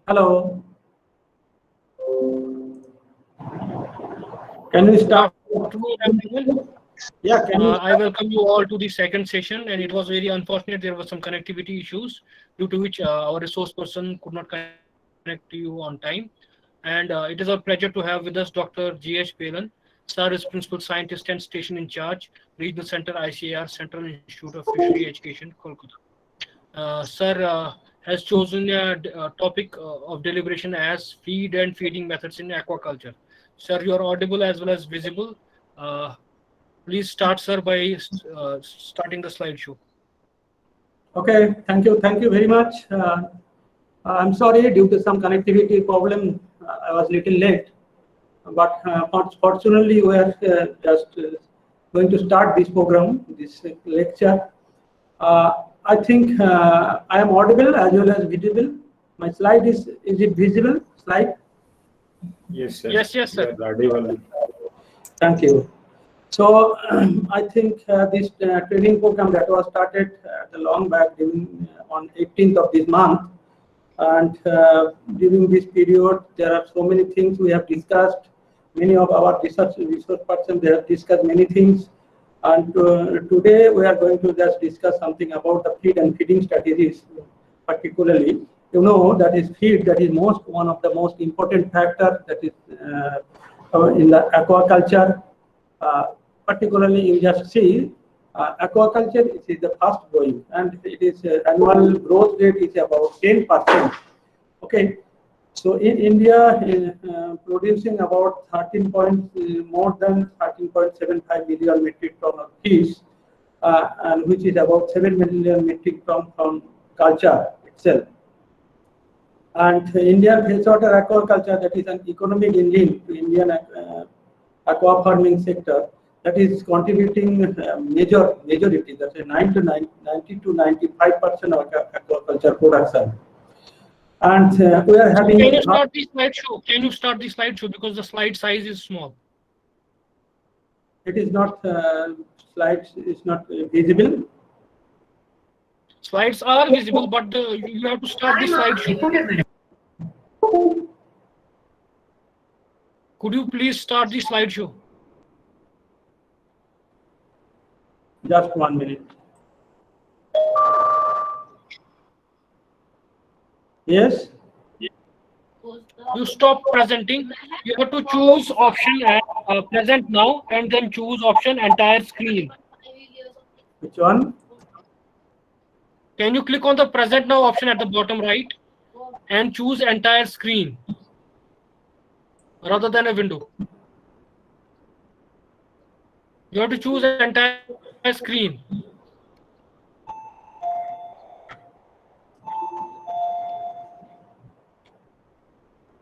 Hello. Can we Good start? afternoon, everyone. Yeah, can you I start? welcome you all to the second session, and it was very unfortunate there were some connectivity issues due to which our resource person could not connect to you on time. And it is our pleasure to have with us Dr. G.H. Palan. Sir is Principal Scientist and Station in Charge, Regional Center ICAR, Central Institute of Fishery Education, Kolkata. Sir has chosen a topic of deliberation as feed and feeding methods in aquaculture. Sir, you are audible as well as visible. Uh, Please start, sir, by starting the slideshow. Okay, thank you very much. I'm sorry, due to some connectivity problem, I was little late. But fortunately, we are just going to start this program, this lecture. I think I am audible as well as visible. My slide is it visible? Slide? Yes, sir. Yes, yes, sir. You are audible. Thank you. So I think this training program that was started long back during, on 18th of this month, and during this period there are so many things we have discussed. Many of our resource persons, they have discussed many things, and today we are going to just discuss something about the feed and feeding strategies. Particularly, you know, that is feed, that is one of the most important factor that is in the aquaculture. Particularly, you just see aquaculture is the fast growing, and it is annual growth rate is about 10%. Okay, so in India, producing about more than 13.75 million metric ton of fish, and which is about 7 million metric ton from culture itself. And Indian freshwater aquaculture, that is an economic engine to Indian aqua farming sector, that is contributing majority, that's a 90 to 95% of aquaculture production. And we are having. Can you start the slideshow? Can you start the slideshow because the slide size is small? It is not slides is not visible. Slides are visible, but you have to start the slideshow. Could you please start the slideshow? Just 1 minute. Yes. You stop presenting. You have to choose option and present now, and then choose option entire screen. Which one? Can you click on the present now option at the bottom right and choose entire screen rather than a window? You have to choose entire screen.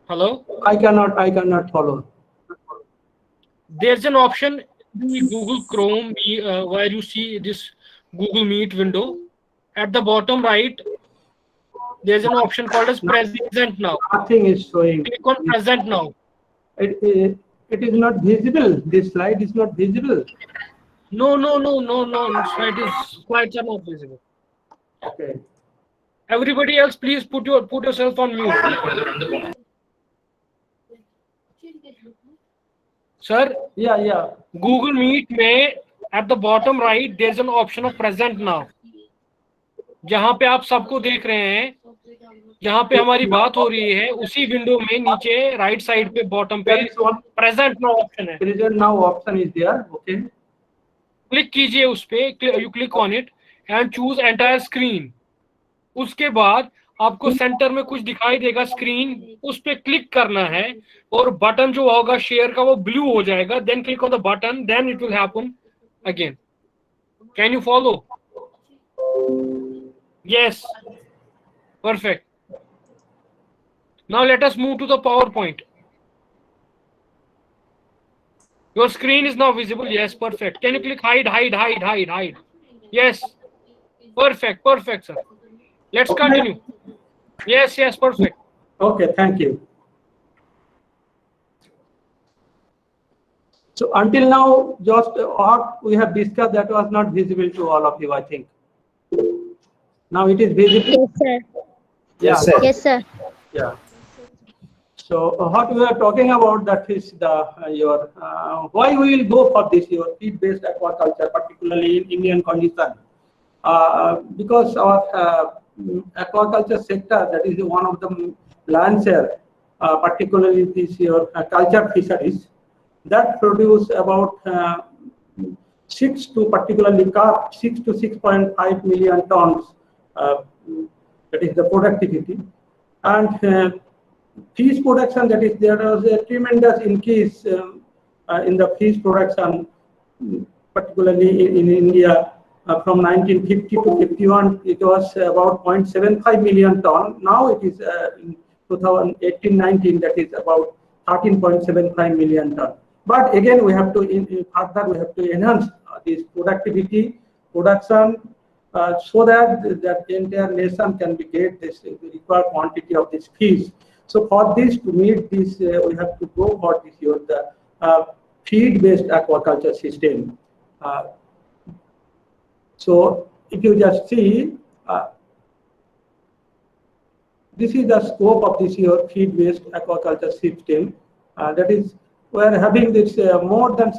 Hello? I cannot follow. There's an option in the Google Chrome where you see this Google Meet window. At the bottom right, there's an option called as present now. Nothing is showing. Click on present now. It is not visible. This slide is not visible. No. Slides are not visible. Okay. Everybody else, please put yourself on mute. Sir, Yeah. Google Meet में at the bottom right there's an option of present now. जहाँ पे आप सबको देख रहे हैं, जहाँ पे हमारी बात हो रही है, उसी विंडो में नीचे राइट साइड पे बॉटम पे प्रेजेंट नाउ ऑप्शन है. Present now option is there. Okay. Click कीजिए उस पे, you click on it and choose entire screen. उसके बाद आपको सेंटर में कुछ दिखाई देगा स्क्रीन, उस पे क्लिक करना है और बटन जो होगा शेयर का वो ब्लू हो जाएगा. Then click on the button, then it will happen again. Can you follow? Yes, perfect. Now let us move to the PowerPoint. Your screen is now visible. Yes, perfect. Can you click hide? Yes, perfect, sir. Let's continue. Yes, perfect. Okay, thank you. So until now, just what we have discussed that was not visible to all of you, I think. Now it is visible. Yes, sir. Yeah. Yes, sir. Yes, sir. Yeah. So what we are talking about, that is the why we will go for this your feed-based aquaculture, particularly in Indian condition, because our aquaculture sector, that is one of the land share, particularly this your culture fisheries, that produce about 6 to particularly carp 6 to 6.5 million tons. That is the productivity, and fish production, that is there was a tremendous increase in the fish production, particularly in India. From 1950 to 51, it was about 0.75 million ton. Now it is in 2018-19, that is about 13.75 million ton. But again, we have to further we have to enhance this productivity, production, so that the entire nation can be get this required quantity of this fish. So for this, to meet this, we have to go for this the feed-based aquaculture system. So if you just see, this is the scope of this year feed-based aquaculture system. That is, we are having this more than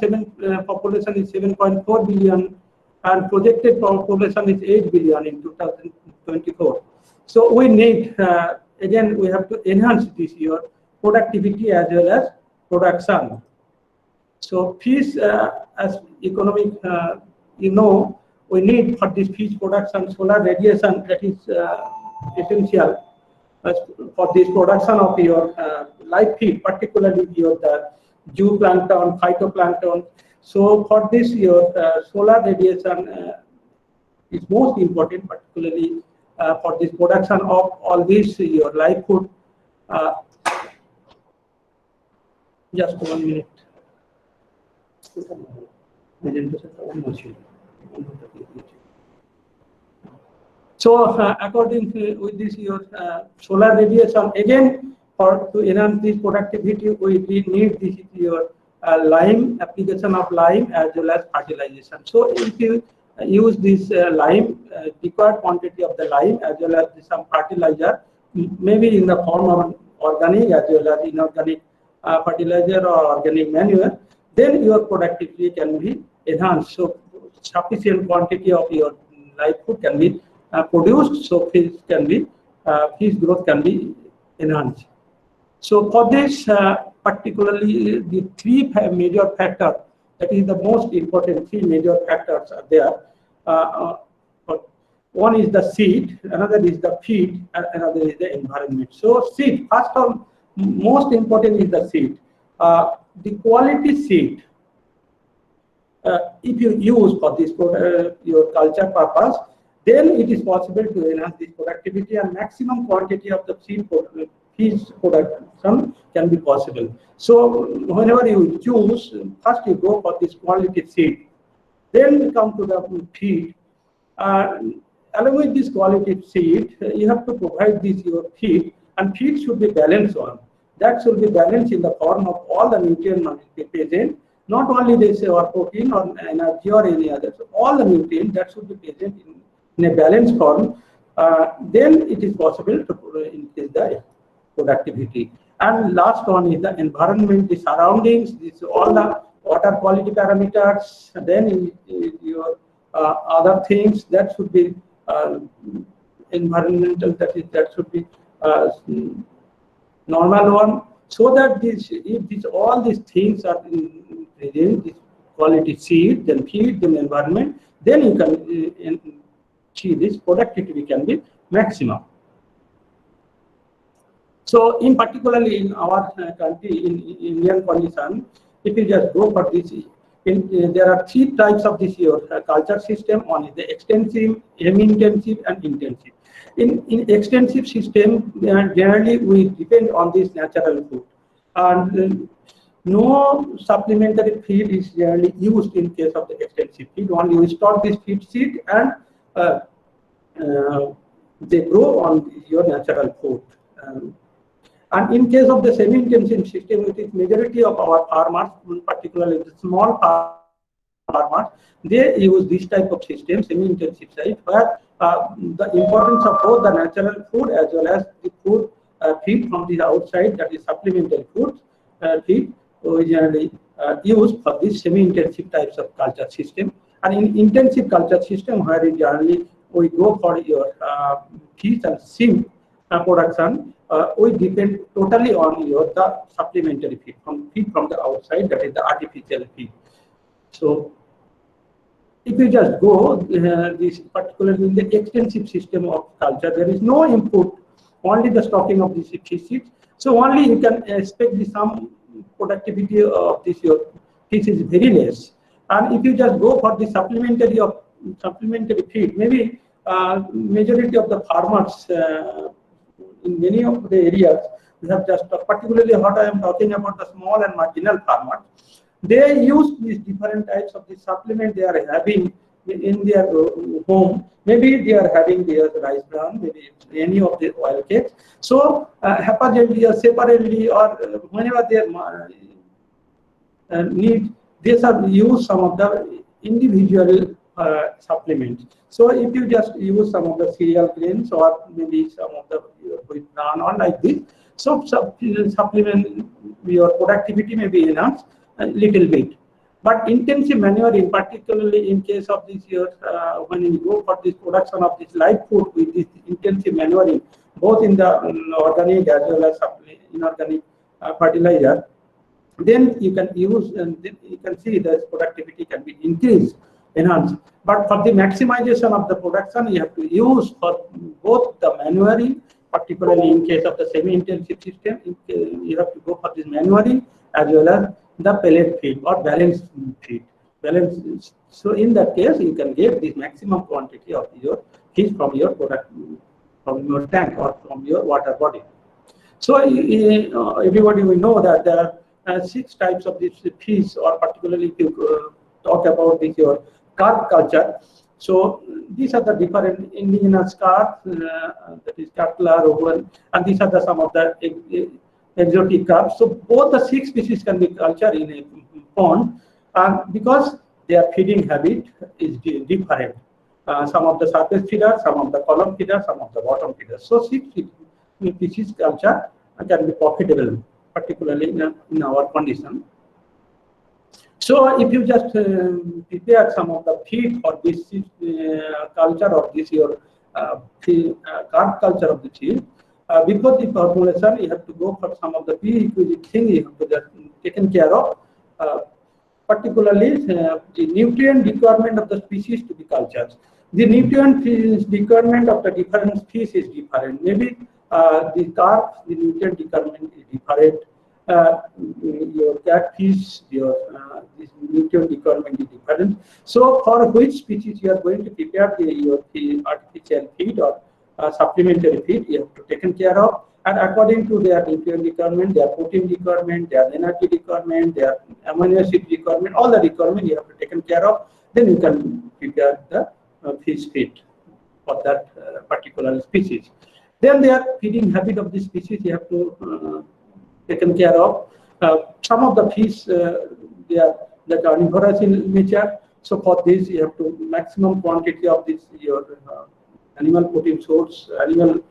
population is 7.4 billion, and projected population is 8 billion in 2024. So we need again we have to enhance this year productivity as well as production. So fish as economic, we need for this fish production solar radiation, that is essential for this production of your live feed, particularly the zooplankton, phytoplankton. So for this your solar radiation is most important, particularly for this production of all these your live food. Just 1 minute. So according to with this your solar radiation, again to enhance this productivity, we need this your lime, application of lime as well as fertilization. So if you use this lime, required quantity of the lime as well as some fertilizer, maybe in the form of organic as well as inorganic fertilizer or organic manure, then your productivity can be enhanced. So sufficient quantity of your live food can be produced, so fish growth can be enhanced. So for this, particularly the three major factors, that is the most important three major factors are there. One is the seed, another is the feed, and another is the environment. So seed, first of most important is the seed. The quality seed, if you use for this your culture purpose, then it is possible to enhance this productivity, and maximum quantity of the seed fish production can be possible. So whenever you choose, first you go for this quality seed, then you come to the feed. Along with this quality seed, you have to provide this your feed, and feed should be balanced one. That should be balanced in the form of all the nutrients present, not only this or protein or energy or any other. So all the nutrients that should be present in a balanced form. Then it is possible to increase the productivity. And last one is the environment, the surroundings, this all the water quality parameters. Then your other things that should be environmental, that should be normal one, so that if all these things are in this quality seed, then feed, then environment, then you can see this productivity can be maximum. So in particularly in our country, in Indian condition, if you just go for this, there are three types of this your culture system. One is the extensive, semi-intensive, and intensive. In extensive system, generally we depend on this natural food, and no supplementary feed is generally used in case of the extensive feed. Only you stock this feed seed, and they grow on your natural food. And in case of the semi-intensive system, it is majority of our farmers, particularly the small farmers, they use this type of system, semi-intensive side, where the importance of both the natural food as well as the food feed from the outside, that is supplementary food feed, we generally use for these semi-intensive types of culture system. And in intensive culture system, where generally we go for your fish and shrimp production, we depend totally on the supplementary feed from the outside, that is the artificial feed. So if you just go this particularly in the extensive system of culture, there is no input, only the stocking of these fishes. So only you can expect some productivity of this your fish is very less. And if you just go for the supplementary feed, maybe majority of the farmers in many of the areas, we have just particularly what I am talking about, the small and marginal farmers, they use these different types of the supplement they are having in their home. Maybe they are having their rice bran, maybe any of the oil cakes. So haphazardly or separately, or whenever they need, they shall use some of the individual supplements. So if you just use some of the cereal grains or maybe some of the wheat bran or like this, so supplement your productivity may be enhanced a little bit. But intensive manuring, particularly in case of this year, when you go for this production of this live food with this intensive manuring, both in the organic as well as inorganic fertilizer, then you can use, and then you can see that productivity can be increased, enhanced. But for the maximization of the production, you have to use for both the manuring, particularly in case of the semi-intensive system, you have to go for this manuring as well as the pellet feed or balanced feed. So in that case, you can get this maximum quantity of your fish from your product, from your tank or from your water body. So everybody will know that there are 6 types of this fish, or particularly if you talk about this your carp culture. So these are the different indigenous carp, that is catla, rowan, and these are some of the exotic carps. So both the 6 species can be cultured in a pond, because their feeding habit is different. Some of the surface feeders, some of the column feeders, some of the bottom feeders. So 6 species culture can be profitable, particularly in our condition. So if you just prepare some of the feed for this culture of this your carp culture of the fish, before the formulation, you have to go for some of the prerequisite things you have to just taken care of, particularly the nutrient requirement of the species to be cultured. The nutrient requirement of the different species is different. Maybe the carp, the nutrient requirement is different. Your catfish, this nutrient requirement is different. So for which species you are going to prepare your artificial feed or supplementary feed, you have to take care of, and according to their nutrient requirement, their protein requirement, their energy requirement, their amino acid requirement, all the requirement you have to take care of. Then you can prepare the fish feed for that particular species. Then their feeding habit of this species you have to taken care of. Some of the fish they are the carnivorous in nature. So for this you have to maximum quantity of this your animal protein source, animal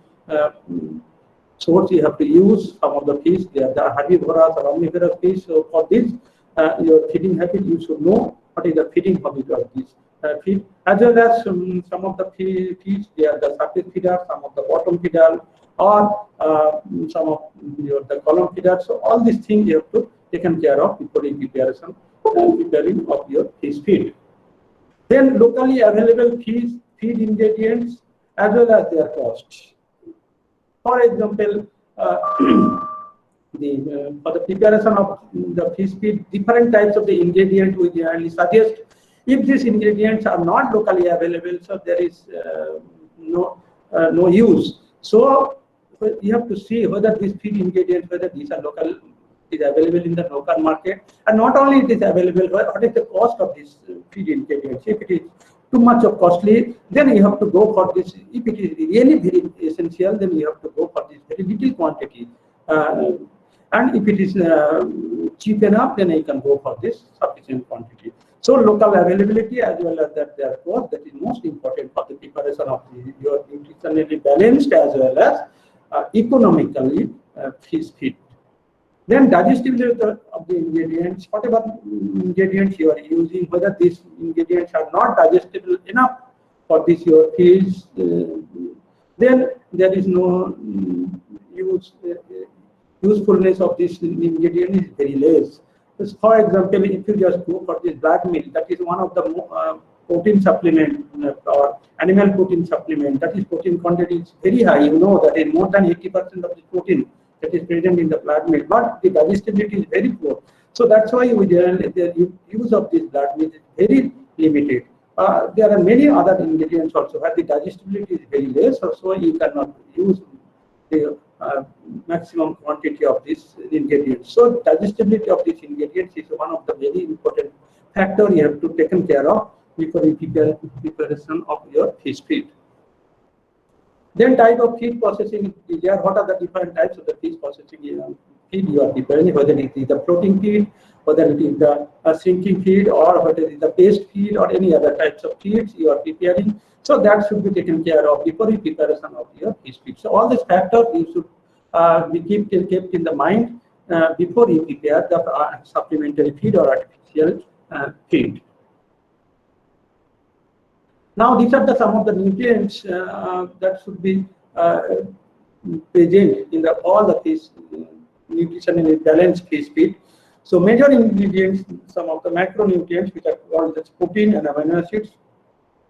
source you have to use. Some of the fish they are the herbivorous or omnivorous fish. So for this your feeding habit, you should know what is the feeding habit of this feed, as well as some of the fish they are the surface feeder, some of the bottom feeder, or some of the column feeder. So all these things you have to taken care of before the preparation preparing of your fish feed. Then locally available feed ingredients as well as their cost. For example, for the preparation of the fish feed, different types of the ingredient we generally suggest. If these ingredients are not locally available, so there is no use. So you have to see whether these feed ingredients, whether these are local, is available in the local market, and not only it is available, what is the cost of these feed ingredients. If it is too much of costly, then you have to go for this. If it is really very essential, then you have to go for this very little quantity. And if it is cheap enough, then you can go for this sufficient quantity. So local availability as well as their cost, that is most important for the preparation of your nutritionally balanced as well as economically fish feed. Then digestibility of the ingredients, whatever ingredients you are using, whether these ingredients are not digestible enough for this your fish, then there is no usefulness of this ingredient is very less. So for example, if you just go for this blood meal, that is one of the protein supplement or animal protein supplement, that is protein quantity is very high. You know that is more than 80% of the protein that is present in the blood meal, but the digestibility is very poor. So that's why we generally the use of this blood meal is very limited. There are many other ingredients also where the digestibility is very less, so you cannot use the maximum quantity of these ingredients. So digestibility of these ingredients is one of the very important factor you have to take care of before you prepare preparation of your fish feed. Then type of feed processing is there. What are the different types of the fish processing feed you are preparing, whether it is the floating feed, whether it is the sinking feed, or whether it is the paste feed, or any other types of feeds you are preparing. So that should be taken care of before the preparation of your fish feed. So all these factors you should be kept in the mind before you prepare the supplementary feed or artificial feed. Now these are some of the nutrients that should be present in all the fish nutrition and balanced fish feed. So major ingredients, some of the macronutrients which are called as protein and amino acids.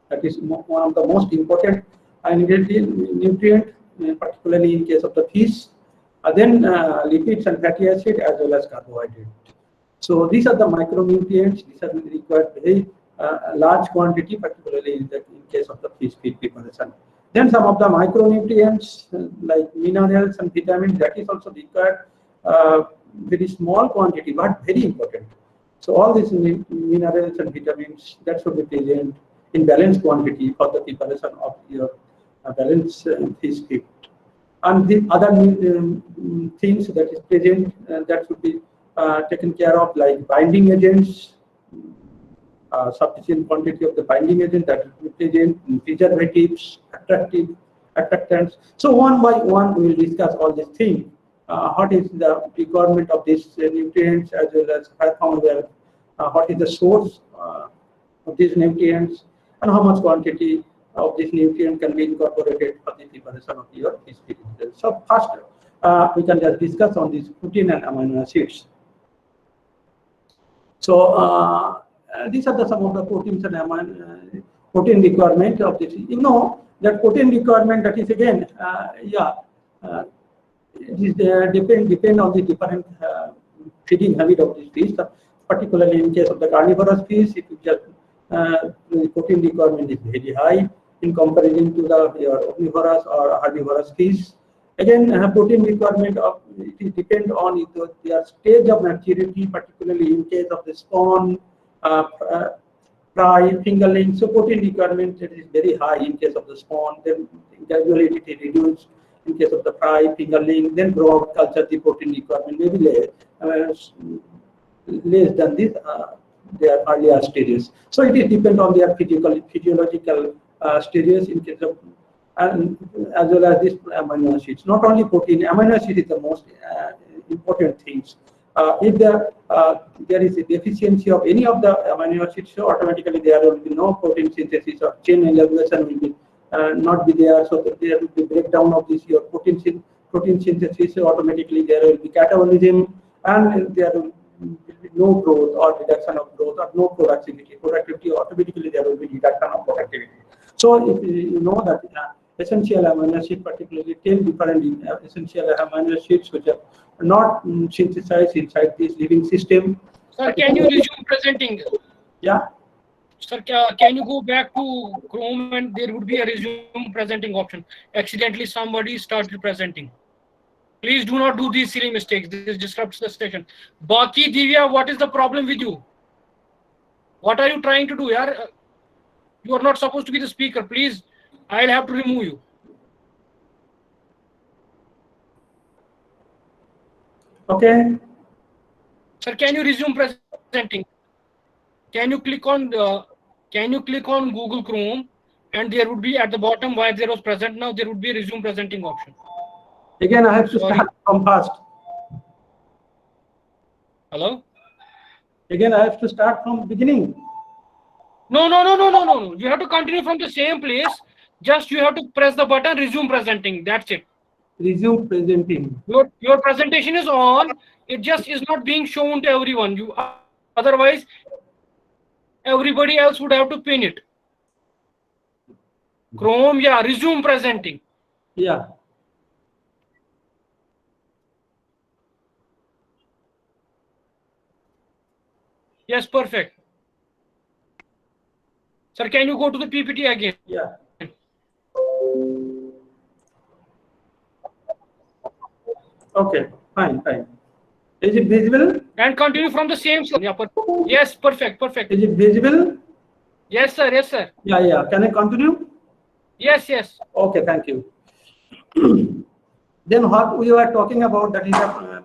That is one of the most important nutrient, particularly in case of the fish. Then lipids and fatty acid as well as carbohydrate. So these are the micronutrients. These are required very large quantity, particularly in case of the fish feed preparation. Then some of the micronutrients like minerals and vitamins, that is also required very small quantity but very important. So all these minerals and vitamins that should be present in balanced quantity for the preparation of your balanced fish feed. And the other things that is present that should be taken care of, like binding agents, sufficient quantity of the binding agent that will be present, preservatives, attractants. So one by one we will discuss all these things. What is the requirement of these nutrients, as well as what is the source of these nutrients, and how much quantity of this nutrient can be incorporated for the preparation of your fish feed. So first we can just discuss on these protein and amino acids. So these are some of the proteins and protein requirement of this. You know that protein requirement, that is again, it is depend on the different feeding habit of this fish. Particularly in case of the carnivorous fish, if you just the protein requirement is very high in comparison to your omnivorous or herbivorous fish. Again, protein requirement of it depend on their stage of maturity, particularly in case of the spawn, fry, fingerling. So protein requirement is very high in case of the spawn. Then gradually it is reduced in case of the fry, fingerling. Then grow up culture, the protein requirement may be less than this their earlier stages. So it is depend on their physiological stages in case of, and as well as this amino acids. Not only protein, amino acid is the most important things. If there is a deficiency of any of the amino acids, so automatically there will be no protein synthesis, or chain elongation will be not be there. So there will be breakdown of this your protein synthesis. So automatically there will be catabolism, and there will be no growth or reduction of growth, or no productivity. Automatically there will be reduction of productivity. So if you know that essential amino acid, particularly 10 different essential amino acids which are not synthesized inside this living system. Sir, can you resume presenting? Yeah. Sir, can you go back to Chrome, and there would be a resume presenting option. Accidentally somebody started presenting. Please do not do these silly mistakes. This disrupts the session. Baki Divya, what is the problem with you? What are you trying to do? Yaar? You are not supposed to be the speaker. Please, I'll have to remove you. Okay. Sir, can you resume presenting? Can you click on Google Chrome, and there would be at the bottom where there was present now, there would be a resume presenting option. Again, I have to Sorry. start from first. Hello? Again, I have to start from beginning. No. You have to continue from the same place. Just you have to press the button, resume presenting. That's it. Resume presenting. Your presentation is on. It just is not being shown to everyone. Otherwise, everybody else would have to pin it. Chrome, yeah, resume presenting. Yeah. Yes, perfect. Sir, can you go to the PPT again? Yeah. Okay, fine. Is it visible? And continue from the same slide. Yeah, yes, perfect. Is it visible? Yes, sir. Yeah. Can I continue? Yes. Okay, thank you. Then what we were talking about, that is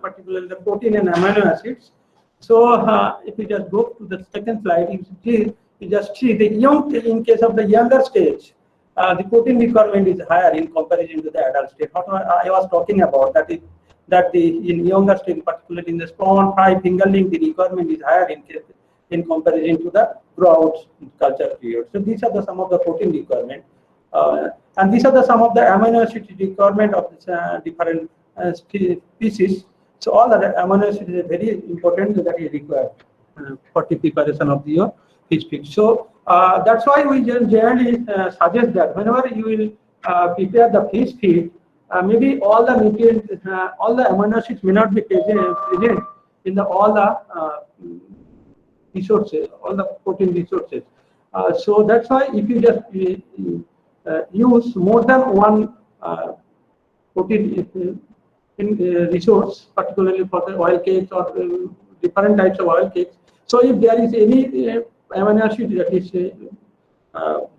particularly the protein and amino acids. So if you just go to the second slide, you just see the in case of the younger stage, the protein requirement is higher in comparison to the adult stage. What I was talking about, that in younger stage, particularly in the spawn, fry, fingerling, the requirement is higher in comparison to the grow-out culture period. So these are some of the protein requirement. And these are some of the amino acid requirement of this, different species. So all the amino acids is very important that is required for the preparation of your fish feed. So that's why we generally suggest that whenever you will prepare the fish feed, maybe all the nutrients, all the amino acids may not be present in all the resources, all the protein resources. So that's why if you just use more than one protein resource, particularly for the oil cakes or different types of oil cakes. So if there is any amino acid that is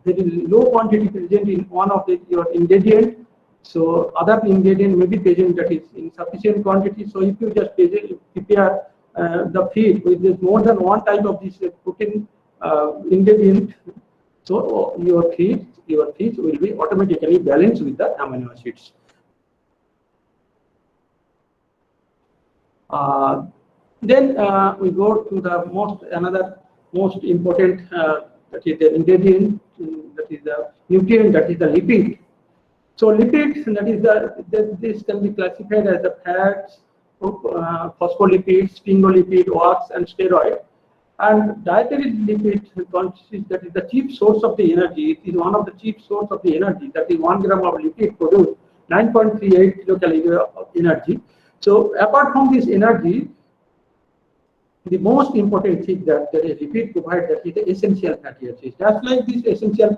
very low quantity present in one of your ingredient, so other ingredient may be present that is in sufficient quantity. So if you just prepare the feed with more than one type of this protein ingredient, so your feed will be automatically balanced with the amino acids. Then we go to the another most important that is the ingredient, that is the nutrient, that is the lipid. So lipids, that is this can be classified as the fats, phospholipids, sphingolipid, wax, and steroid. And dietary lipid consists, that is the chief source of the energy. It is one of the chief source of the energy. That is 1 gram of lipid produce 9.38 kilocalorie of energy. So apart from this energy, the most important thing that the lipid provides, that is the essential fatty acids. Just like this essential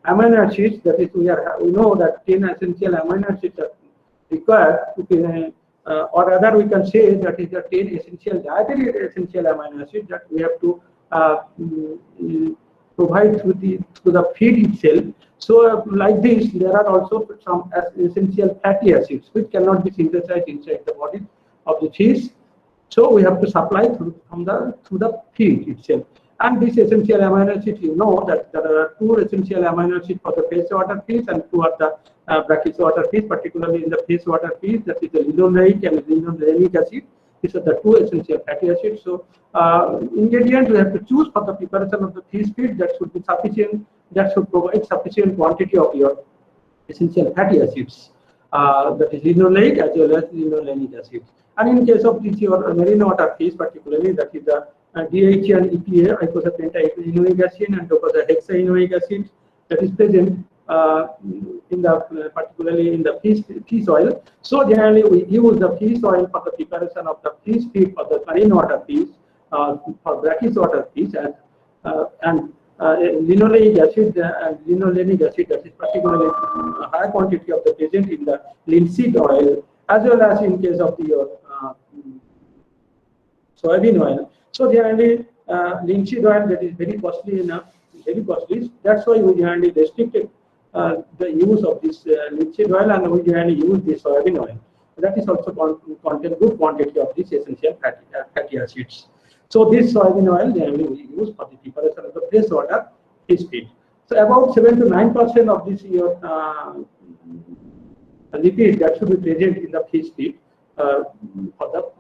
amino acids, that is we know that 10 essential amino acids are required to or rather we can say that is the 10 essential dietary essential amino acids that we have to provide through the feed itself. So like this, there are also some essential fatty acids which cannot be synthesized inside the body of the fish. So we have to supply through the feed itself. And this essential amino acids, you know that there are 2 essential amino acids for the freshwater fish and 2 are the brackish water fish, particularly in the freshwater fish, that is the linoleic and linolenic acid. These are the 2 essential fatty acids. So ingredient we have to choose for the preparation of the fish feed that should be sufficient, that should provide sufficient quantity of your essential fatty acids, that is linoleic as well as linolenic acids. And in case of this your marine water fish, particularly that is the DHA and EPA, eicosapentaenoic acid and docosahexaenoic acid that is present in the particularly in the fish oil. So generally we use the fish oil for the preparation of the fish feed for the marine water fish, for brackish water fish, and linoleic acid and linolenic acid, that is particularly high quantity of the present in the linseed oil, as well as in case of your soybean oil. So generally linseed oil, that is very costly enough, very costly. That's why we generally restricted the use of this linseed oil, and we generally use this soybean oil. That is also contain good quantity of these essential fatty acids. So this soybean oil generally we use for the preparation of the freshwater fish feed. So about 7 to 9% of this your lipid that should be present in the fish feed for the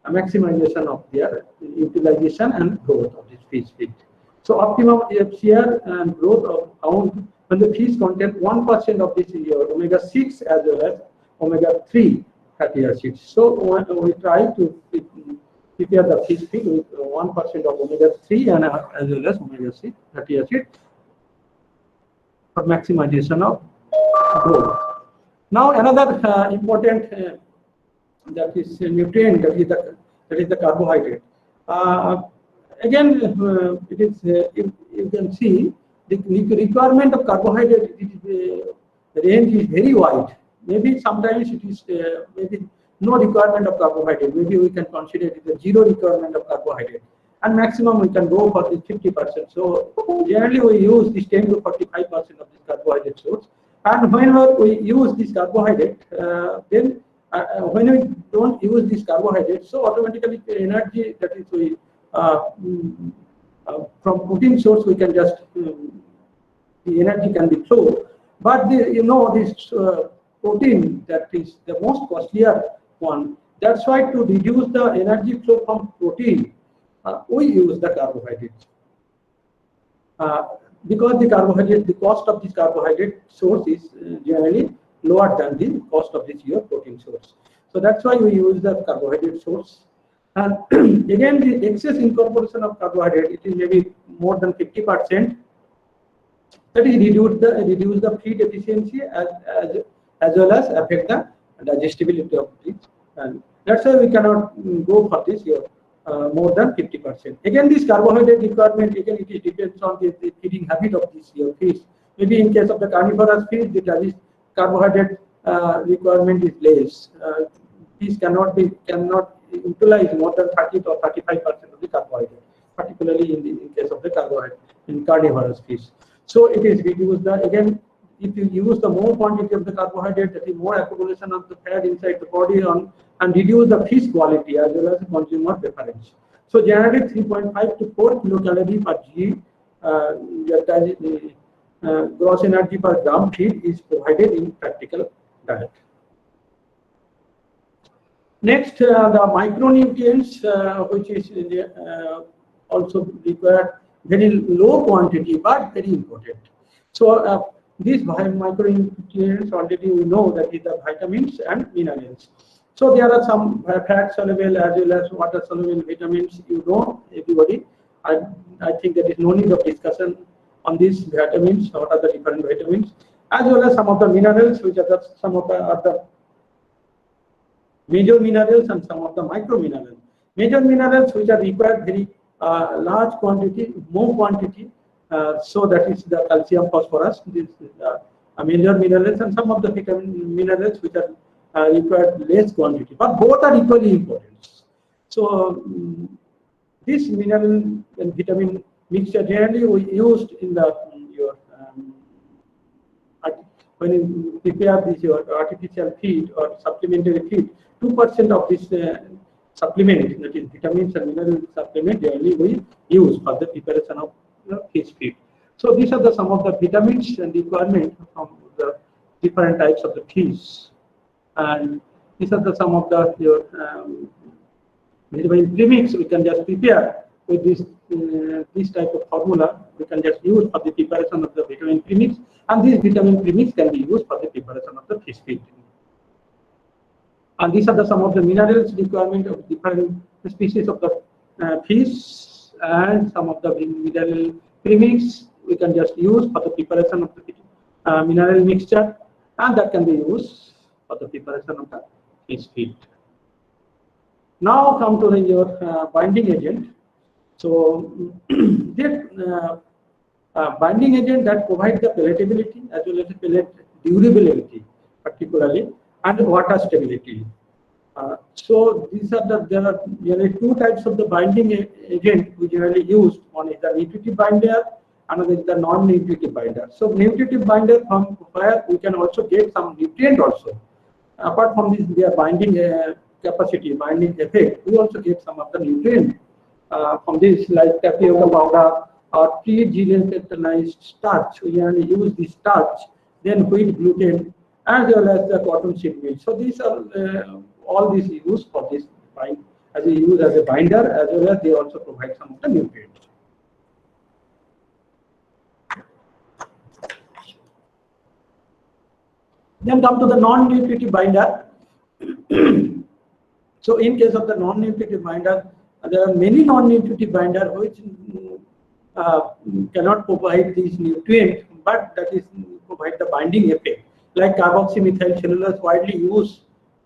maximization of their utilization and growth of this fish feed. So optimum FCR and growth of found when the fish contain 1% of this omega-6 as well as omega-3 fatty acids. So we try to prepare the fish feed with 1% of omega-3 and as well as omega-6 fatty acid for maximization of growth. Now another important that is nutrient that is the carbohydrate. Again, it is you can see the requirement of carbohydrate. The range is very wide. Maybe sometimes it is maybe no requirement of carbohydrate. Maybe we can consider it as a zero requirement of carbohydrate, and maximum we can go for this 50%. So generally we use this 10 to 45% of this carbohydrate source. And whenever we use this carbohydrate, then when we don't use this carbohydrate, so automatically the energy that is we from protein source we can just the energy can be flow. But this protein that is the most costlier one. That's why to reduce the energy flow from protein, we use the carbohydrates. Because the cost of this carbohydrate source is generally lower than the cost of this your protein source. So that's why we use the carbohydrate source. And again, the excess incorporation of carbohydrate, it is maybe more than 50%. That is reduce the feed efficiency as well as affect the digestibility of it. And that's why we cannot go for this here. More than 50%. Again, this carbohydrate requirement, again, it depends on the feeding habit of this fish. Maybe in case of the carnivorous fish, the carbohydrate requirement is less. Fish cannot utilize more than 30 or 35% of the carbohydrate, particularly in case of the carbohydrate in carnivorous fish. So it is reduced. Again, if you use the more quantity of the carbohydrate, that is more accumulation of the fat inside the body and reduce the fish quality as well as consumer preference. So generally 3.5 to 4 kilocalorie per g gross energy per gram feed is provided in practical diet. Next, the micronutrients, which is also required very low quantity but very important. So these micronutrients already we know that is the vitamins and minerals. So there are some fat soluble as well as water soluble vitamins. You know, everybody. I think there is no need of discussion on these vitamins. What are the different vitamins, as well as some of the minerals, which are some of the major minerals and some of the micro minerals. Major minerals which are required very large quantity, more quantity. So that is the calcium, phosphorus. This is major minerals, and some of the vitamin minerals which are required less quantity, but both are equally important. So this mineral and vitamin mixture generally we used in the when you prepare this your artificial feed or supplementary feed. 2% of this supplement, that is vitamins and mineral supplement, generally we use for the preparation of fish feed. So these are some of the vitamins and requirement from the different types of the fish, and these are some of the vitamin premix we can just prepare with this type of formula. We can just use for the preparation of the vitamin premix, and these vitamin premix can be used for the preparation of the fish feed. And these are some of the minerals requirement of different species of the fish, and some of the mineral premix we can just use for the preparation of the mineral mixture, and that can be used for the preparation of the fish feed. Now come to your binding agent. So that binding agent that provides the palatability as well as the durability, particularly, and water stability. So these are there are generally two types of the binding agent we generally use. One is the nutritive binder, another is the non-nutritive binder. So nutritive binder, from where we can also get some nutrient also. Apart from this, their binding capacity, binding effect, we also get some of the nutrient from this, like tapioca powder or pre-gelatinized starch. We generally use this starch, then wheat gluten, as well as the cotton seed meal. So these are all these used for this as a binder, as well as they also provide some of the nutrients. Then come to the non-nutritive binder. So in case of the non-nutritive binder, there are many non-nutritive binder which cannot provide these nutrients, but that is provide the binding effect. Like carboxymethyl cellulose, widely used,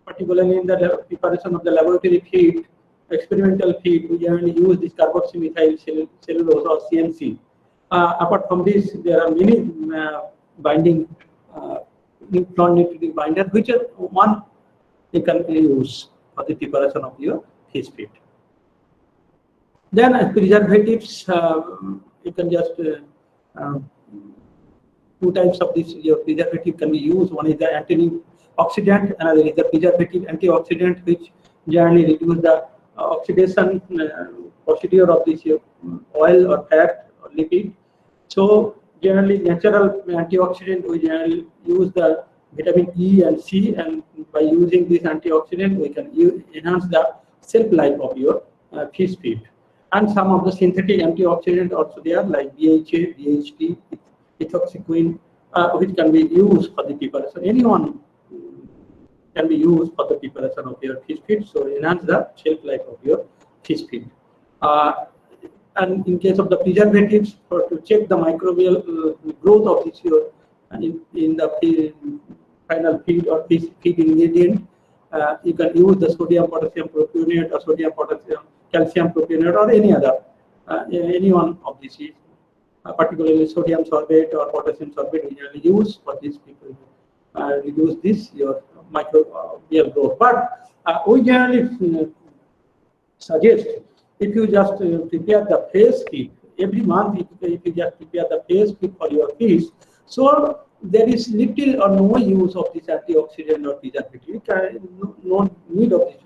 particularly in the preparation of the laboratory feed, experimental feed. We generally use this carboxymethyl cellulose or CMC. Apart from this, there are many binding non-nutritive binders, which are one you can use for the preparation of your fish feed. Then preservatives, you can just two types of this your preservative can be used. One is the antioxidant, another is the preservative antioxidant, which generally reduce the oxidation procedure of this oil or fat or lipid. So generally natural antioxidant, we generally use the vitamin E and C, and by using this antioxidant we can enhance the shelf life of your fish feed. And some of the synthetic antioxidant also there, like DHA, DHT, ethoxyquin, which can be used for the preparation. Anyone can be used for the preparation of your fish feed, so enhance the shelf life of your fish feed. And in case of the preservatives, to check the microbial growth of this in the final feed or fish feed ingredient, you can use the sodium potassium propionate or sodium potassium calcium propionate or any one of these, particularly sodium sorbate or potassium sorbate we generally use for these people, reduce this your microbial growth. But we generally suggest, if you just prepare the phase feed every month, if you just prepare the phase feed for your fish, so there is little or no use of this antioxidant or preservative, no need of this.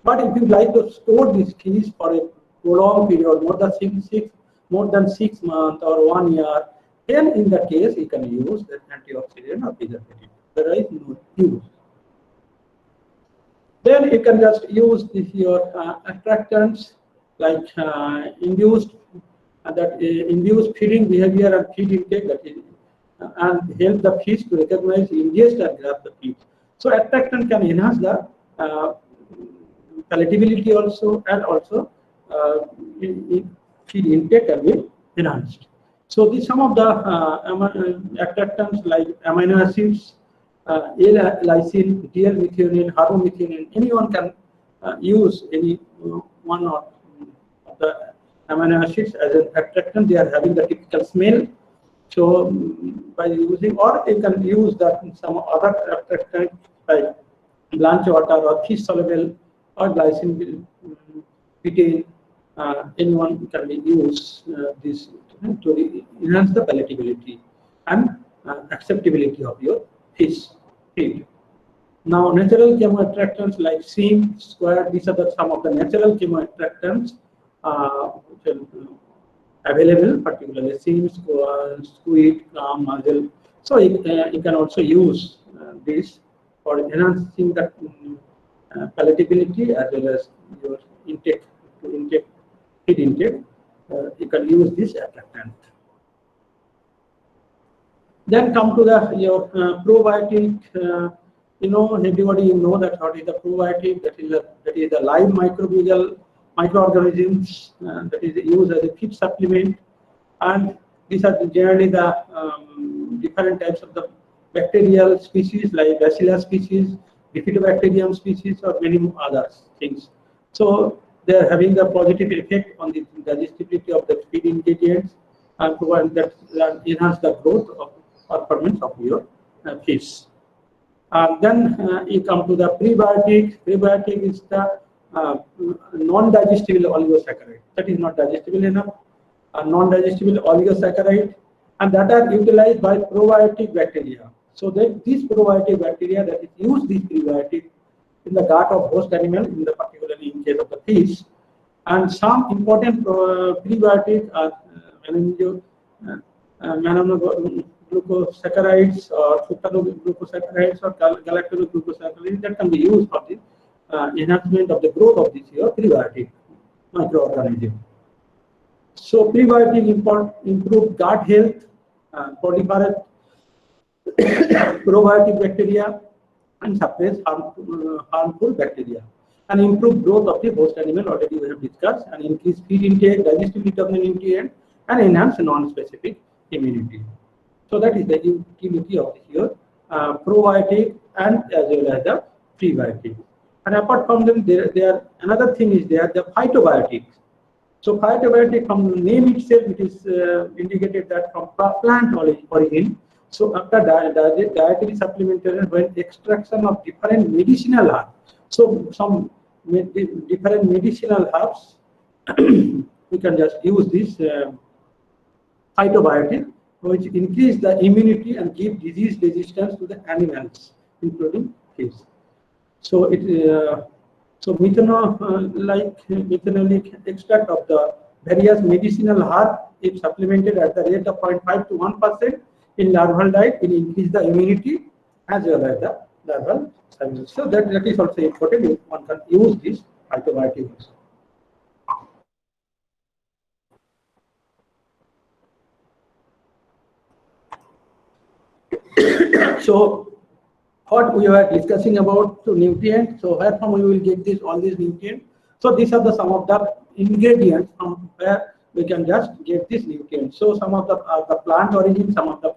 But if you like to store this fish for a prolonged period, more than 6 months or 1 year, then in that case you can use the antioxidant or preservative. There is no use. Then you can just use your attractants like induced feeding behavior and feed intake, that is, and help the fish to recognize, ingest and grab the feed. So attractant can enhance the palatability also, and also feed intake can be enhanced. So these some of the attractants like amino acids, L-lysine, DL-methionine, carbamethionine. Anyone can use any one of the amino acids as an attractant. They are having the typical smell. So by using, or you can use that some other attractant like blanch water or fish soluble or glycine betaine. Anyone can be used this to enhance the palatability and acceptability of your fish feed. Now, natural chemoattractants like SEAM, Square, these are some of the natural chemoattractants which are available, particularly SEAM, squid, clam, mussel. So you can also use this for enhancing the palatability as well as your feed intake. You can use this attractant. Then come to your probiotic. Everybody know that what is the probiotic? That is the live microorganisms that is used as a feed supplement, and these are generally the different types of the bacterial species like Bacillus species, Bifidobacterium species, or many other things. So they are having a positive effect on the digestibility of the feed ingredients and provide that enhance the growth of performance of your fish. Then you come to the prebiotic. Prebiotic is the non-digestible oligosaccharide that is not digestible enough, non-digestible oligosaccharide, and that are utilized by probiotic bacteria. So that these probiotic bacteria that is use these prebiotic in the gut of host animal, particularly in case of the fish, and some important prebiotic are glucosaccharides or fructose-glucosaccharides or galactose-glucosaccharides that can be used for the enhancement of the growth of this prebiotic microorganism. So prebiotic improve gut health, proliferate probiotic bacteria, and suppress harmful bacteria, and improve growth of the host animal, already we have discussed, and increase feed intake, digestibility of the nutrient, and enhance non-specific immunity. So that is the utility of here probiotic and as well as the prebiotic. And apart from them, there another thing is there, the phytobiotics. So phytobiotic, from the name itself, it is indicated that from plant origin. So after dietary supplementation, when extraction of different medicinal herbs. So some different medicinal herbs, we can just use this phytobiotic, which increase the immunity and give disease resistance to the animals, including fish. So so methanolic extract of the various medicinal herb, if supplemented at the rate of 0.5 to 1% in larval diet, will increase the immunity as well as the larval size. So that is also important if one can use this phytobiotics. So what we were discussing about nutrients, so where from we will get all these nutrients. So these are some of the ingredients from where we can just get this nutrients. So some of the plant origin, some of the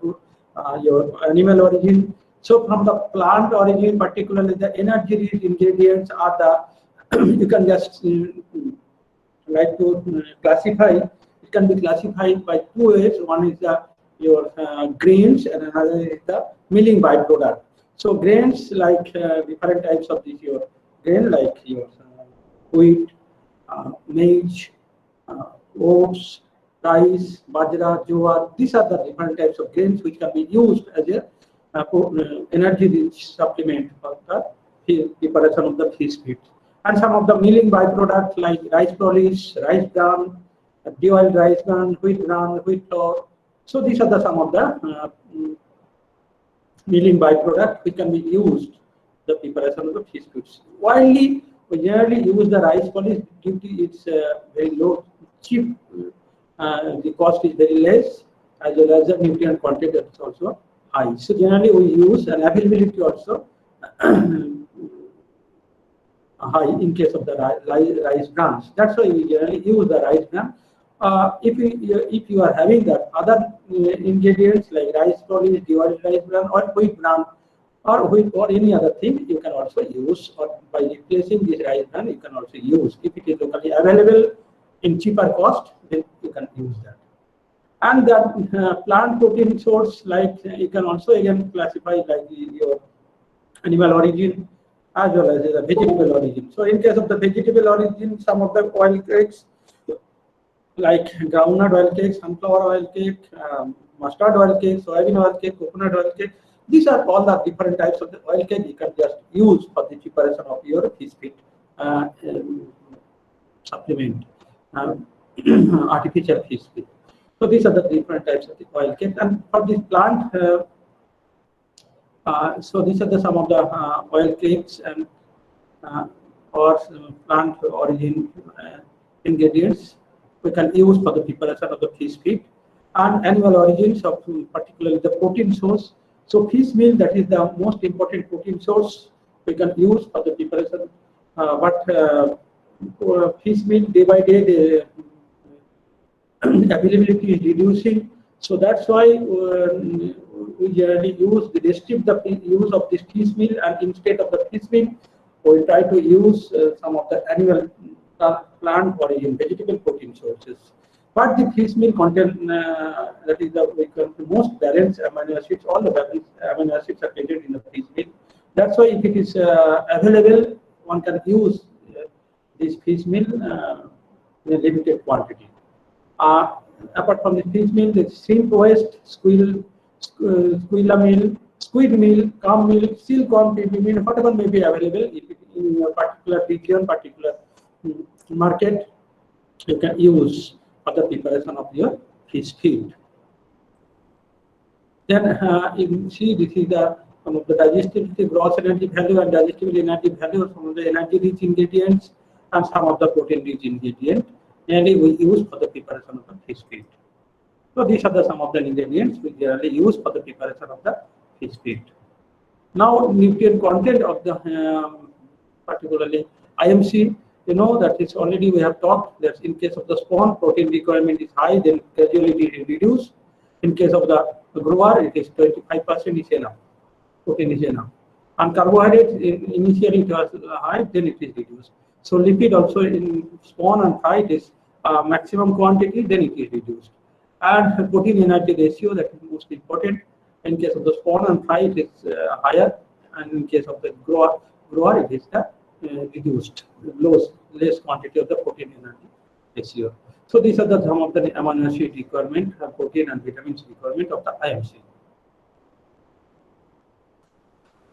your animal origin. So from the plant origin, particularly the energy-rich ingredients are the you can just like to classify. It can be classified by two ways. One is your grains, and another is the milling byproduct. So grains, like different types of these your grain, like your wheat, maize, oats, rice, bajra, jowar. These are the different types of grains which can be used as a energy-rich supplement for the preparation of the fish feed. And some of the milling byproducts like rice polish, rice bran, de-oiled rice bran, wheat flour. So these are some of the milling byproduct which can be used the preparation of the fish foods. Widely, we generally use the rice polish due to its very low, cheap. The cost is very less, as well as the nutrient content is also high. So generally, we use, and availability also high in case of the rice brans. That's why we generally use the rice bran. If you are having that other ingredients like rice polish, de-oiled rice bran, or wheat bran, or wheat or any other thing, you can also use, or by replacing this rice bran, you can also use. If it is locally available in cheaper cost, then you can use that. And that plant protein source, like you can also again classify like your animal origin as well as the vegetable origin. So in case of the vegetable origin, some of the oil cakes like groundnut oil cake, sunflower oil cake, mustard oil cake, soybean oil cake, coconut oil cake. These are all the different types of the oil cake you can just use for the preparation of your fish feed supplement, artificial fish feed. So these are the different types of the oil cake. And for this plant, so these are some of the oil cakes and or plant origin ingredients we can use for the preparation of the fish feed. And animal origins of particularly the protein source. So fish meal, that is the most important protein source we can use for the preparation. But fish meal day by day, the availability is reducing. So that's why we generally restrict the use of this fish meal, and instead of the fish meal, we try to use some of the animal plant origin, vegetable protein sources. But the fish meal contain that is the most balanced amino acids. All the balanced amino acids are contained in the fish meal. That's why if it is available, one can use this fish meal in a limited quantity. Apart from the fish meal, the shrimp waste, squilla meal, squid meal, clam meal, seal corn, pea meal, whatever may be available if it in a particular region, particular market, you can use for the preparation of your fish feed. Then you can see this is some of the digestibility, gross energy value and digestible energy value, some of the energy-rich ingredients and some of the protein-rich ingredients. Mainly we use for the preparation of the fish feed. So these are some of the ingredients we generally use for the preparation of the fish feed. Now nutrient content of the particularly IMC, you know that is already we have talked that in case of the spawn, protein requirement is high, then gradually it is reduced. In case of the grower, it is 25% is enough. Protein is enough. And carbohydrate initially it was high, then it is reduced. So lipid also in spawn and fry it is maximum quantity, then it is reduced. And protein energy ratio, that is most important. In case of the spawn and fry it is higher, and in case of the grower it is reduced, less quantity of the protein energy ratio. So these are some of the amino acid requirement, protein and vitamins requirement of the IMC.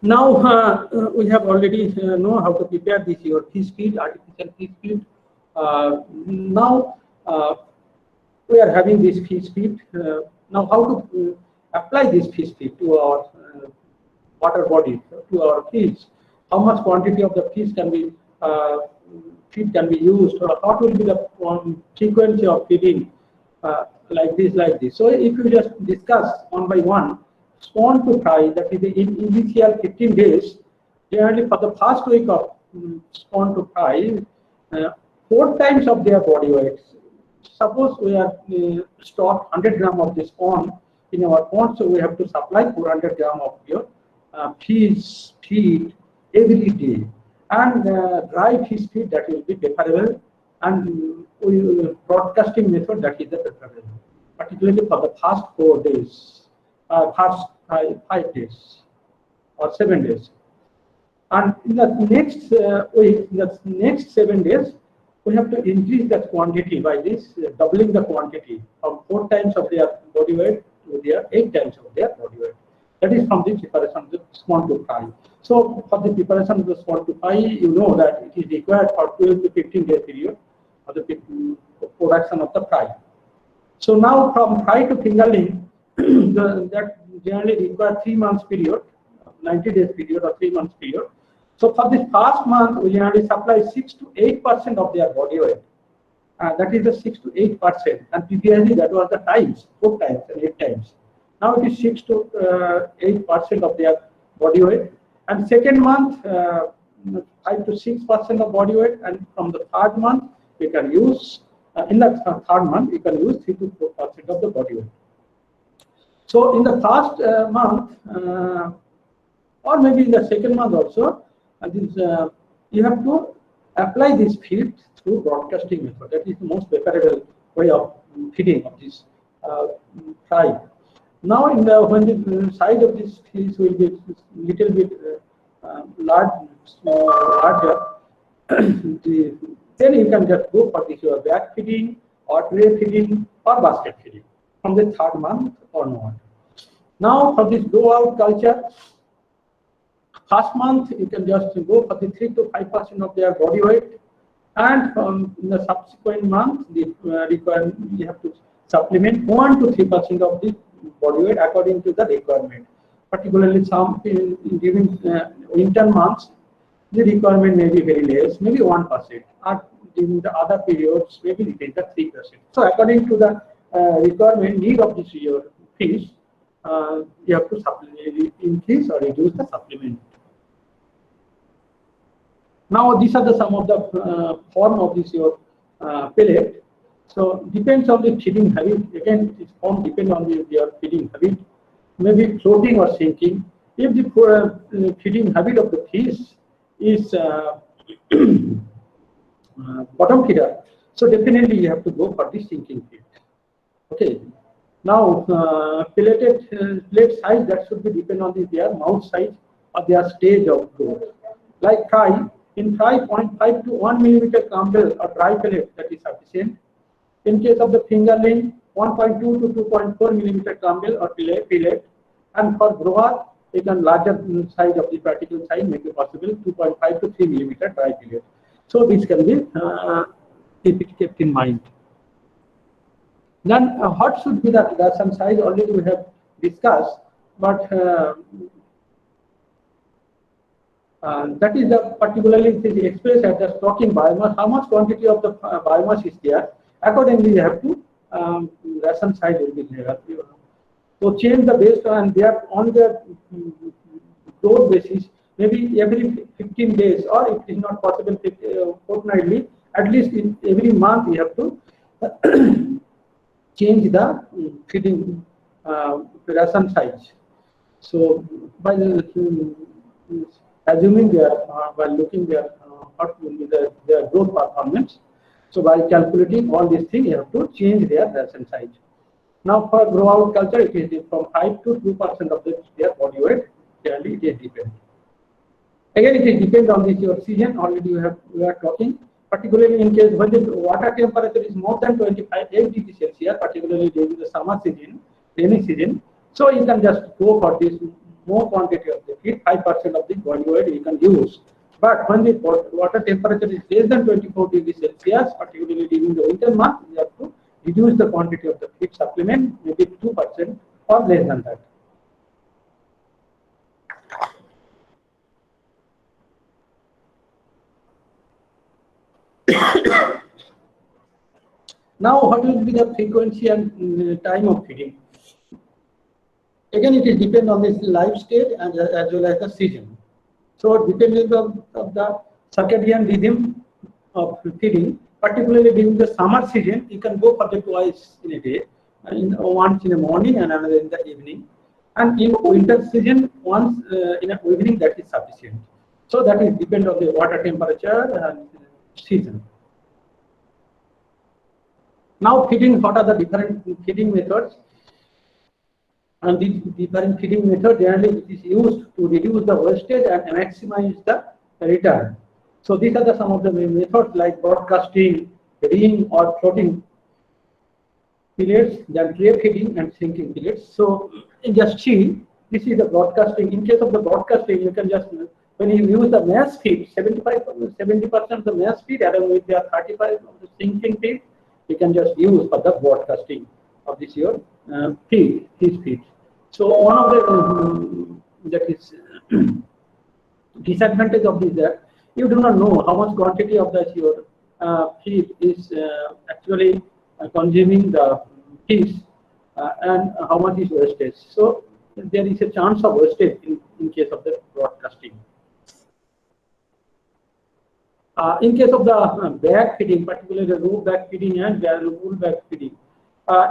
Now we have already know how to prepare this your fish feed, artificial fish feed. Now we are having this fish feed. Now how to apply this fish feed to our water body, to our fish? How much quantity of the fish can be feed can be used, or what will be the frequency of feeding like this. So if you just discuss one by one, spawn to fry, that is in initial 15 days, generally for the first week of spawn to fry, 4 times of their body weight. Suppose we are stock 100 gram of this spawn in our pond, so we have to supply 400 gram of your fish feed every day. And dry fish feed, that will be preferable, and broadcasting method, that is the preferable, particularly for the first 4 days, first 5 days or 7 days. And in the next week, the next 7 days, we have to increase that quantity by this doubling the quantity from 4 times of their body weight to their 8 times of their body weight. That is from the preparation of the spawn to fry. So for the preparation of the spawn to fry, you know that it is required for 12 to 15 day period for the production of the fry. So now from fry to fingerling, that generally require 3 months period, 90 days period or 3 months period. So for this first month, we generally supply 6 to 8% of their body weight. That is the 6 to 8%, and previously that was the times, 4 times and 8 times. Now it is 6 to 8% of their body weight. And second month, 5 to 6% of body weight, and from the third month, we can use, in the third month, we can use 3 to 4% of the body weight. So in the first month, or maybe in the second month also, you have to apply this feed through broadcasting method. That is the most preferable way of feeding of this fry. Now, when the size of this fish will be little bit larger, then you can just go for this your bag feeding or tray feeding or basket feeding from the third month onward. Now, for this blowout culture, first month you can just go for the 3 to 5% of their body weight, and in the subsequent month, you have to supplement 1 to 3% of the body weight according to the requirement. Particularly some during winter months, the requirement may be very less, maybe 1%, or during the other periods, maybe it is the 3%. So according to the requirement need of this your fish, you have to supplement, increase or reduce the supplement. Now these are the some of the form of this your pellet. So depends on the feeding habit. Again, its form depends on your feeding habit. Maybe floating or sinking. If the feeding habit of the fish is bottom feeder, so definitely you have to go for the sinking feed. Okay. Now pellet size, that should be depend on their mouth size or their stage of growth. Like fry, in fry 0.5 to 1 millimeter crumble or dry pellet, that is sufficient. In case of the fingerling, 1.2 to 2.4 millimeter crumble or pellet, and for grower, you can larger size of the particle size make it possible, 2.5 to 3 millimeter dry pellet. So this can be kept in mind. Then what should be the production size? Already we have discuss, but that is the particularly expressed as the stocking biomass. How much quantity of the biomass is there? Accordingly, you have to ration size will be there. So change the based on their on the growth basis. Maybe every 15 days, or if it is not possible fortnightly, at least in every month you have to change the feeding ration size. So by assuming their while looking their what will be their growth performance. So by calculating all these things, you have to change their ration size. Now for grow out culture, it is from 5 to 2% of their body weight. Generally, it depends. Again, it depends on this your season. Already we are talking. Particularly in case when the water temperature is more than 25 degrees Celsius, particularly during the summer season, rainy season, so you can just go for this more quantity of the feed, 5% of the body weight you can use. But when the water temperature is less than 24 degrees Celsius, particularly during the winter month, you have to reduce the quantity of the feed supplement, maybe 2% or less than that. Now, what will be the frequency and time of feeding? Again, it is depend on this life state and as well as the season. So, depending on the circadian rhythm of feeding, particularly during the summer season, you can go for the twice in a day, once in the morning and another in the evening. And in winter season, once in the evening, that is sufficient. So, that is depend on the water temperature and season. Now feeding, what are the different feeding methods? And the different feeding method generally it is used to reduce the wastage and maximize the return. So these are some of the methods like broadcasting, reeing or floating pellets, then tray feeding and sinking pellets. So just see, this is the broadcasting. In case of the broadcasting, you can just when you use the mass feed, 70% of the mass feed along with the 35% of the sinking feed, you can just use for the broadcasting of this your feed, his feed. So one of the that is disadvantage of this that you do not know how much quantity of that your feed is actually consuming the fish and how much is wastage. So there is a chance of wastage in case of the broadcasting. In case of the bag feeding, particularly the row bag feeding and wool bag feeding,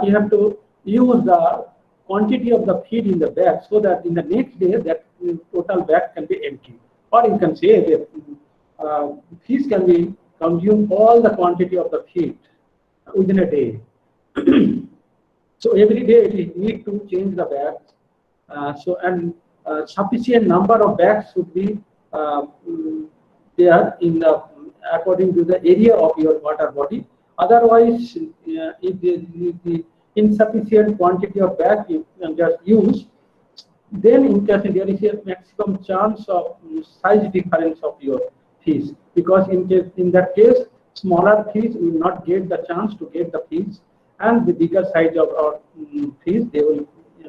you have to use the quantity of the feed in the bag so that in the next day that total bag can be empty. Or you can say that fish can be consume all the quantity of the feed within a day. So every day you need to change the bags. Sufficient number of bags should be there in the according to the area of your water body. Otherwise, if the insufficient quantity of bag you can just use, then in case there is a maximum chance of size difference of your fish, because in that case smaller fish will not get the chance to get the fish, and the bigger size of our fish they will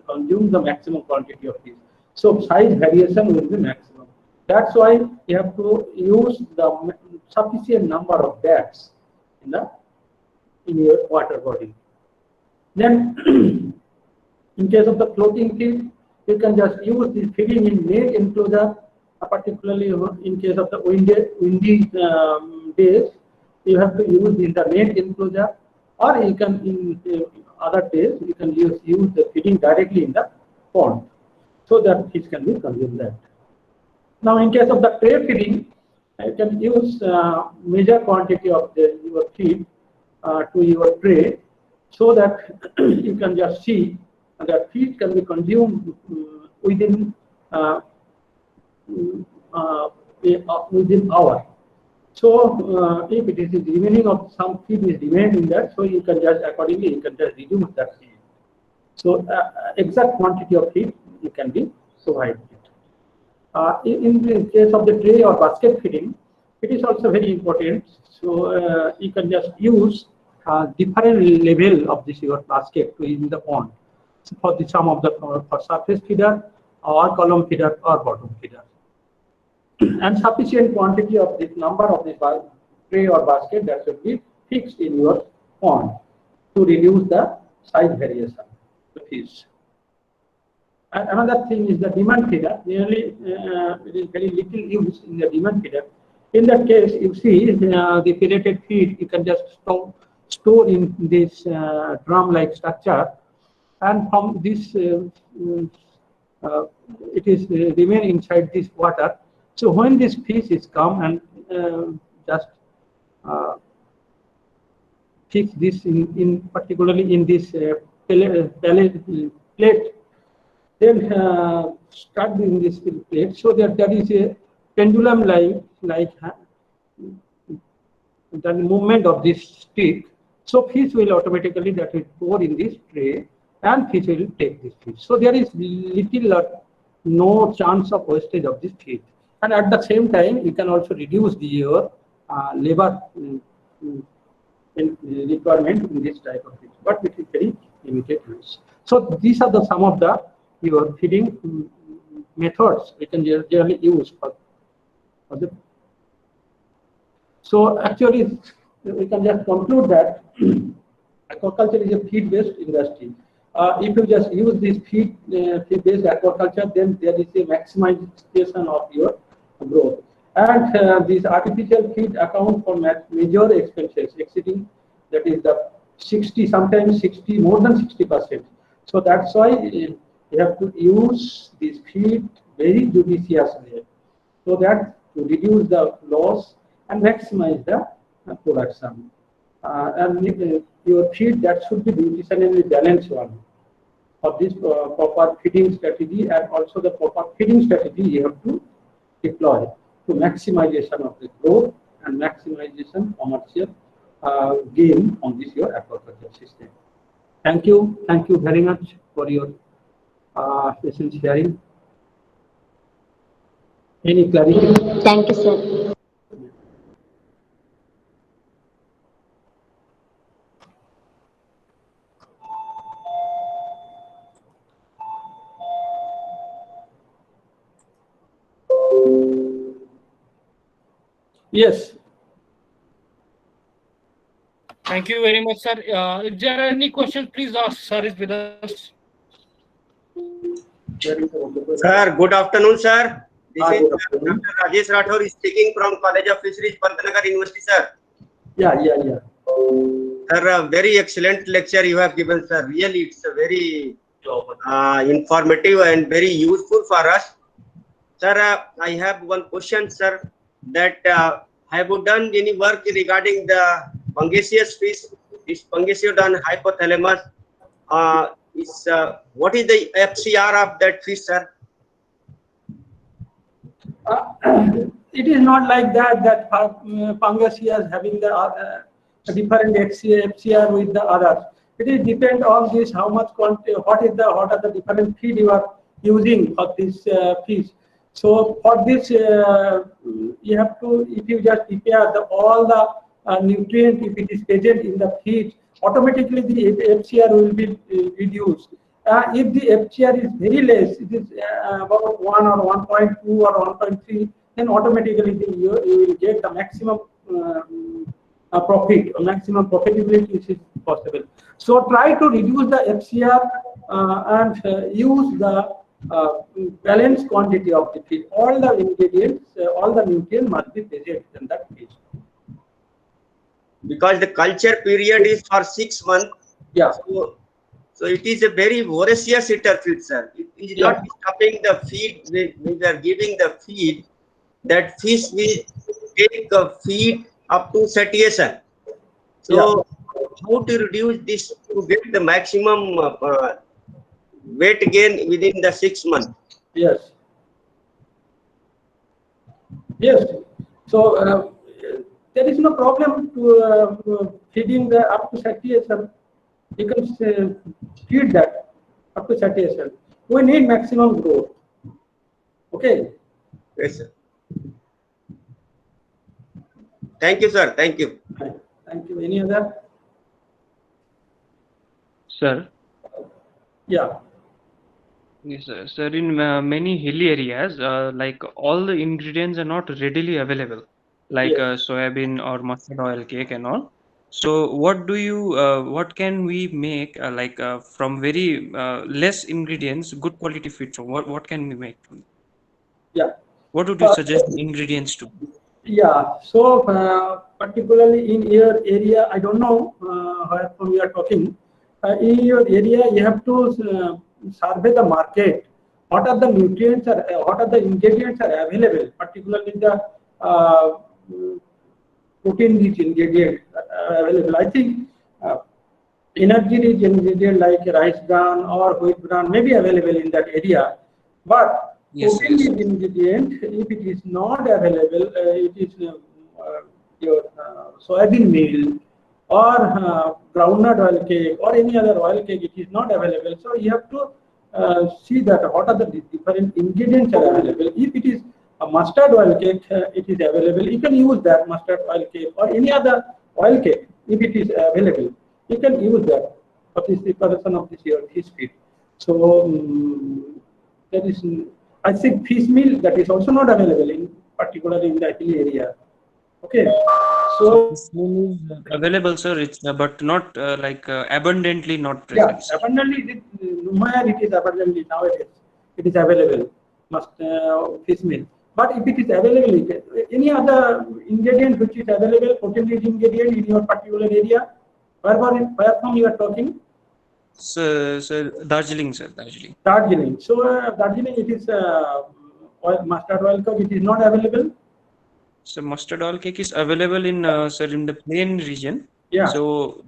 consume the maximum quantity of fish. So size variation will be maximum. That's why you have to use the sufficient number of bags in your water body. Then, in case of the floating feed, you can just use this feeding in net enclosure. Particularly in case of the windy days, you have to use the net enclosure, or you can in other days you can use the feeding directly in the pond, so that fish can be consumed there. Now, in case of the tray feeding, you can use major quantity of your feed to your tray, so that you can just see that feed can be consumed within hour. So if it is remaining of some feed is remained in that, so you can just accordingly you can just reduce that feed. So exact quantity of feed you can be provided. In the case of the tray or basket feeding, it is also very important. So you can just use different level of this your basket to in the pond. for the sum of the for surface feeder or column feeder or bottom feeder. And sufficient quantity of this number of the tray or basket that should be fixed in your pond to reduce the size variation, the fish. And another thing is the demand feeder. Nearly it is very little use in the demand feeder. In that case, you see the pelleted feed you can just store in this drum-like structure, and from this it is remain inside this water. So when this fish is come and just fix this in particularly in this plate, then start in this plate, so that there is a pendulum like the movement of this stick. So fish will automatically that will pour in this tray, and fish will take this fish. So there is little or no chance of wastage of this feed. And at the same time, you can also reduce your labor requirement in this type of fish, but it is very limited use. So these are the some of the your feeding methods we can generally use for the. So actually, we can just conclude that aquaculture is a feed-based industry. If you just use this feed-based aquaculture, then there is a maximization of your growth. And these artificial feed account for major expenses exceeding, that is the 60, sometimes 60, more than 60%. So that's why you have to use this feed very judiciously, so that to reduce the loss and maximize the production. And your feed that should be nutritionally balanced one. For this proper feeding strategy, and also the proper feeding strategy you have to deploy to maximization of the growth and maximization commercial gain on this your aquaculture system. Thank you very much for your patient sharing. Any clarification? Thank you, sir. Yes. Thank you very much, sir. If there are any questions, please ask. Sir is with us. Sir, good afternoon, sir. This is Dr. Rajesh Rathore speaking from College of Fisheries, Pantnagar University, sir. Yeah. Sir, a very excellent lecture you have given, sir. Really, it's a very informative and very useful for us. Sir, I have one question, sir. That have you done any work regarding the Pungaceous fish? Is Pangasiodon hypothalamus? What is the FCR of that fish, sir? It is not like that Pangasius having the different FCR with the others. It is depend on this how much quantity, what are the different feed you are using for this fish. So for this you have to, if you just prepare all the nutrient, if it is present in the feed, automatically the FCR will be reduced. If the FCR is very less, it is about 1 or 1.2 or 1.3, then automatically you will get the maximum profit or maximum profitability which is possible. So try to reduce the FCR and use the balanced quantity of the feed. All the ingredients, all the nutrients must be present in that feed. Because the culture period is for 6 months. Yeah. So it is a very voracious eater feed, sir. It is not stopping the feed. We are giving the feed. That fish will take a feed up to satiation. So how to reduce this to get the maximum weight gain within the 6 months? Yes. So there is no problem to feeding the up to satiation. You can feed that up to satiation. We need maximum growth. Okay. Yes, sir. Thank you, sir. Thank you. Thank you. Any other? Sir, Yeah. Yes, sir. Sir, in many hilly areas, like all the ingredients are not readily available, like Yes. soybean or mustard oil cake and all. So, what can we make from very less ingredients, good quality feed? So, what can we make? Yeah. What would you suggest the ingredients to? Yeah. So particularly in your area, I don't know where from you are talking. In your area, you have to survey the market. What are the nutrients or what are the ingredients are available? Particularly the protein-rich ingredients available. I think energy-rich ingredient like rice bran or wheat bran may be available in that area, but Yes, sir. protein-rich ingredient, if it is not available, it is your soybean meal or groundnut oil cake or any other oil cake, it is not available. So you have to see that what are the different ingredients are available. If it is a mustard oil cake, it is available. You can use that mustard oil cake or any other oil cake if it is available. You can use that for this preparation of this your fish feed. So there is, I think, fish meal that is also not available in particularly in the hilly area. Okay, so This meal is available, sir. It's but not abundantly not yeah, present, sir. abundantly nowhere it is abundantly nowadays. It is available, must fish meal. But if it is available, any other ingredient which is available, protein-rich ingredient in your particular area, where from you are talking? Sir, Darjeeling, sir, Darjeeling. Darjeeling. So Darjeeling, it is mustard oil cake. It is not available. So mustard oil cake is available in sir in the plain region. Yeah. So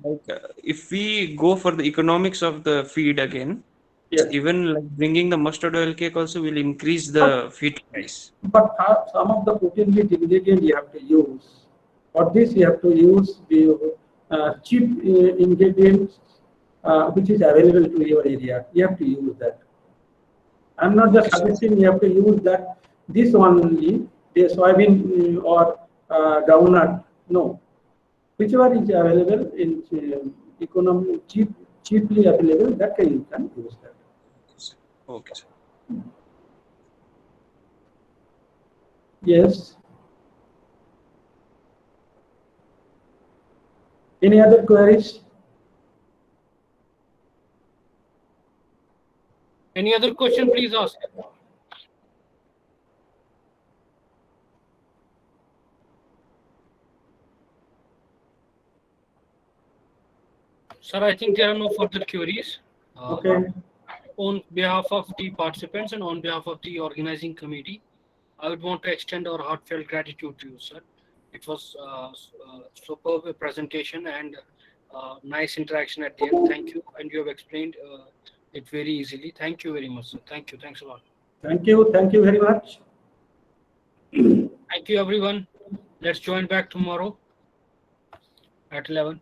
if we go for the economics of the feed again, Yes. even like bringing the mustard oil cake also will increase the feed price. But some of the protein-rich ingredient you have to use. For this, you have to use the cheap ingredients which is available to your area. You have to use that. I'm not just suggesting you have to use that this one only, the soybean or groundnut. No, whichever is available in economy, cheaply available, that you can use that. Okay, sir. Yes. Any other queries? Any other question, please ask. Sir, I think there are no further queries. Okay. On behalf of the participants and on behalf of the organizing committee, I would want to extend our heartfelt gratitude to you, sir. It was superb presentation and nice interaction at the end. Thank you, and you have explained it very easily. Thank you very much, sir. Thank you. Thanks a lot. Thank you. Thank you very much. Thank you, everyone. Let's join back tomorrow at 11.